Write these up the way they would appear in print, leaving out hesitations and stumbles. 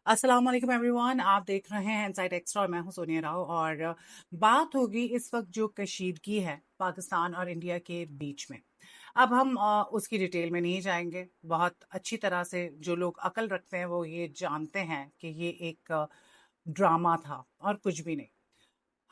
अस्सलाम वालेकुम एवरीवन, आप देख रहे हैं इनसाइड एक्स्ट्रा और मैं हूं सोनिया राव। और बात होगी इस वक्त जो कशीदगी है पाकिस्तान और इंडिया के बीच में। अब हम उसकी डिटेल में नहीं जाएंगे। बहुत अच्छी तरह से जो लोग अकल रखते हैं वो ये जानते हैं कि ये एक ड्रामा था और कुछ भी नहीं।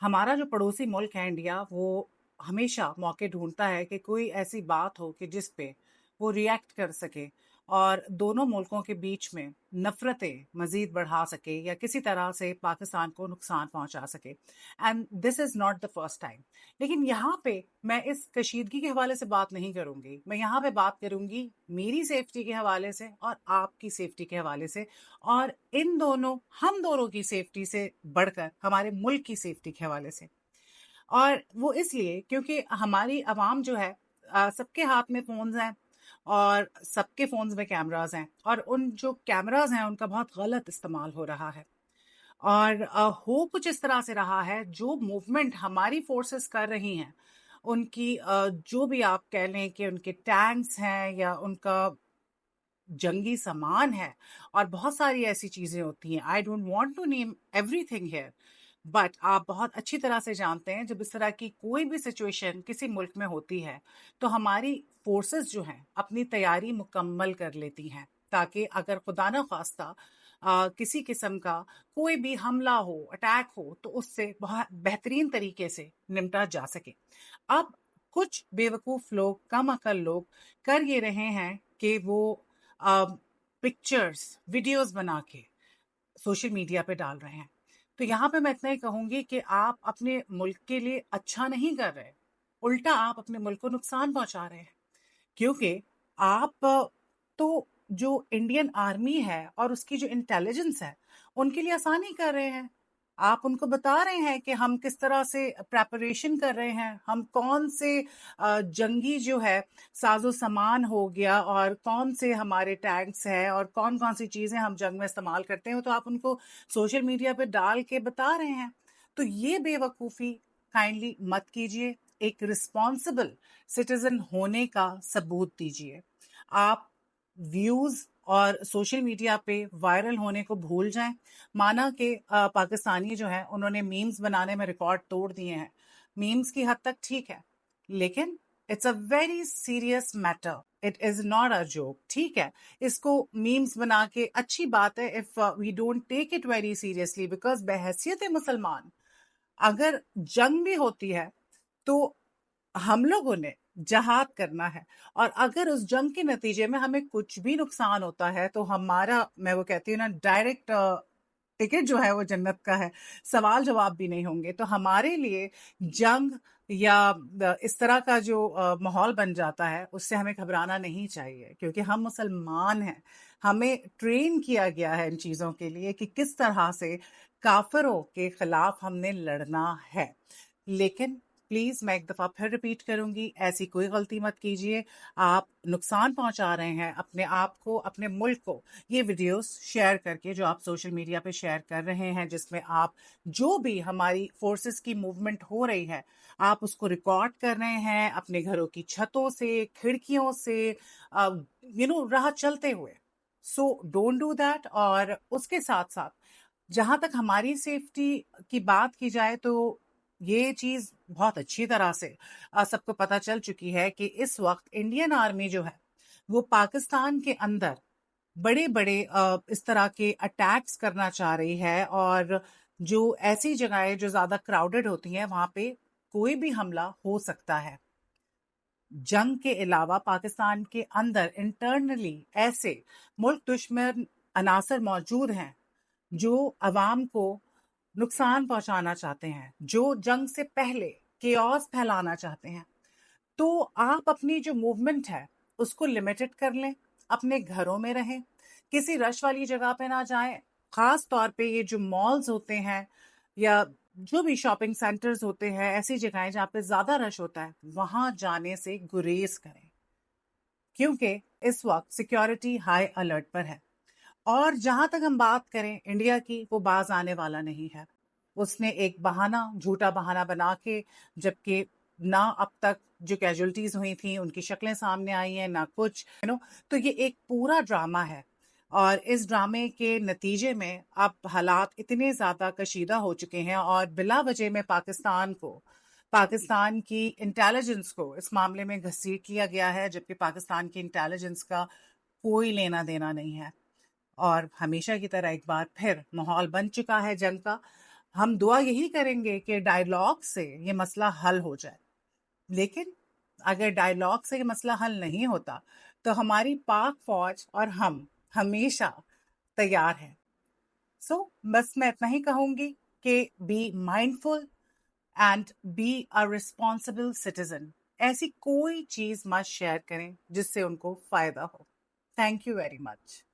हमारा जो पड़ोसी मुल्क है इंडिया, वो हमेशा मौके ढूंढता है कि कोई ऐसी बात हो कि जिस पे वो रिएक्ट कर सके और दोनों मुल्कों के बीच में नफरतें मजीद बढ़ा सके या किसी तरह से पाकिस्तान को नुकसान पहुंचा सके। And this is not the first time. लेकिन यहाँ पे मैं इस कशीदगी के हवाले से बात नहीं करूंगी, मैं यहाँ पे बात करूंगी मेरी सेफ्टी के हवाले से और आपकी सेफ्टी के हवाले से। और इन दोनों हम दोनों की सेफ्टी से बढ़कर हमारे मुल्क की सेफ्टी के हवाले से। और वो इसलिए क्योंकि हमारी आवाम जो है, सबके हाथ में फ़ोन्स हैं और सबके फ़ोन्स में कैमरास हैं और उन जो कैमरास हैं उनका बहुत गलत इस्तेमाल हो रहा है। और हो कुछ इस तरह से रहा है, जो मूवमेंट हमारी फोर्सेस कर रही हैं उनकी, जो भी आप कह लें कि उनके टैंक्स हैं या उनका जंगी सामान है और बहुत सारी ऐसी चीजें होती हैं। I don't want to name everything here, but आप बहुत अच्छी तरह से जानते हैं जब इस तरह की कोई भी सिचुएशन किसी मुल्क में होती है तो हमारी फोर्सेस जो हैं अपनी तैयारी मुकम्मल कर लेती हैं, ताकि अगर खुदा न खास्ता किसी किस्म का कोई भी हमला हो, अटैक हो, तो उससे बहुत बेहतरीन तरीके से निपटा जा सके। अब कुछ बेवकूफ लोग, कम अकल लोग कर ये रहे हैं कि वो पिक्चर्स, वीडियोस बना के सोशल मीडिया पे डाल रहे हैं। तो यहाँ पे मैं इतना ही कहूंगी कि आप अपने मुल्क के लिए अच्छा नहीं कर रहे, उल्टा आप अपने मुल्क को नुकसान पहुंचा रहे हैं। क्योंकि आप तो जो इंडियन आर्मी है और उसकी जो इंटेलिजेंस है उनके लिए आसानी कर रहे हैं। आप उनको बता रहे हैं कि हम किस तरह से प्रेपरेशन कर रहे हैं, हम कौन से जंगी जो है साजो सामान हो गया और कौन से हमारे टैंक्स हैं और कौन कौन सी चीज़ें हम जंग में इस्तेमाल करते हैं, तो आप उनको सोशल मीडिया पे डाल के बता रहे हैं। तो ये बेवकूफ़ी काइंडली मत कीजिए। एक रिस्पॉन्सिबल सिटीजन होने का सबूत दीजिए। आप व्यूज और सोशल मीडिया पे वायरल होने को भूल जाएं। माना कि पाकिस्तानी जो है उन्होंने मीम्स बनाने में रिकॉर्ड तोड़ दिए हैं। मीम्स की हद तक ठीक है, लेकिन it's a very serious matter. It is not a joke. ठीक है, इसको मीम्स बना के अच्छी बात है if we don't take it very seriously, because बहैसियत मुसलमान अगर जंग भी होती है तो हम लोगों ने जहाद करना है। और अगर उस जंग के नतीजे में हमें कुछ भी नुकसान होता है तो हमारा, मैं वो कहती हूँ ना, डायरेक्ट टिकट जो है वो जन्नत का है। सवाल जवाब भी नहीं होंगे। तो हमारे लिए जंग या इस तरह का जो माहौल बन जाता है उससे हमें घबराना नहीं चाहिए, क्योंकि हम मुसलमान हैं। हमें ट्रेन किया गया है इन चीज़ों के लिए कि किस तरह से काफिरों के खिलाफ हमने लड़ना है। लेकिन प्लीज मैं एक दफा फिर रिपीट करूंगी, ऐसी कोई गलती मत कीजिए। आप नुकसान पहुंचा रहे हैं अपने आप को, अपने मुल्क को। ये वीडियोस शेयर करके जो आप सोशल मीडिया पे शेयर कर रहे हैं, जिसमें आप जो भी हमारी फोर्सेस की मूवमेंट हो रही है आप उसको रिकॉर्ड कर रहे हैं अपने घरों की छतों से, खिड़कियों से, राह चलते हुए। So don't do that. और उसके साथ साथ जहां तक हमारी सेफ्टी की बात की जाए तो ये चीज बहुत अच्छी तरह से सबको पता चल चुकी है कि इस वक्त इंडियन आर्मी जो है वो पाकिस्तान के अंदर बड़े बड़े इस तरह के अटैक्स करना चाह रही है। और जो ऐसी जगहें जो ज्यादा क्राउडेड होती हैं वहां पे कोई भी हमला हो सकता है। जंग के अलावा पाकिस्तान के अंदर इंटरनली ऐसे मुल्क दुश्मन अनासर मौजूद हैं जो अवाम को नुकसान पहुंचाना चाहते हैं, जो जंग से पहले केओस फैलाना चाहते हैं। तो आप अपनी जो मूवमेंट है उसको लिमिटेड कर लें, अपने घरों में रहें, किसी रश वाली जगह पे ना जाएं। खास तौर पे ये जो मॉल्स होते हैं या जो भी शॉपिंग सेंटर्स होते हैं, ऐसी जगहें जहाँ पे ज्यादा रश होता है, वहां जाने से गुरेज करें, क्योंकि इस वक्त सिक्योरिटी हाई अलर्ट पर है। और जहां तक हम बात करें इंडिया की, वो बाज आने वाला नहीं है। उसने एक बहाना, झूठा बहाना बना के, जबकि ना अब तक जो कैजुअलिटीज हुई थी उनकी शक्लें सामने आई हैं ना कुछ, तो ये एक पूरा ड्रामा है। اور اس ڈرامے کے نتیجے میں اب حالات اتنے زیادہ کشیدہ ہو چکے ہیں اور بلا وجہ میں پاکستان کی انٹیلیجنس کو اس معاملے میں گھسیٹ لیا گیا ہے، جبکہ پاکستان کی انٹیلیجنس کا کوئی لینا دینا نہیں ہے۔ اور ہمیشہ کی طرح ایک بار پھر ماحول بن چکا ہے جنگ کا۔ ہم دعا یہی کریں گے کہ ڈائیلاگ سے یہ مسئلہ حل ہو جائے، لیکن اگر ڈائیلاگ سے یہ مسئلہ حل نہیں ہوتا تو ہماری پاک فوج اور ہم ہمیشہ تیار ہیں۔ سو بس میں اتنا ہی کہوں گی کہ be mindful and be a responsible citizen. ایسی کوئی چیز مت شیئر کریں جس سے ان کو فائدہ ہو۔ Thank you very much.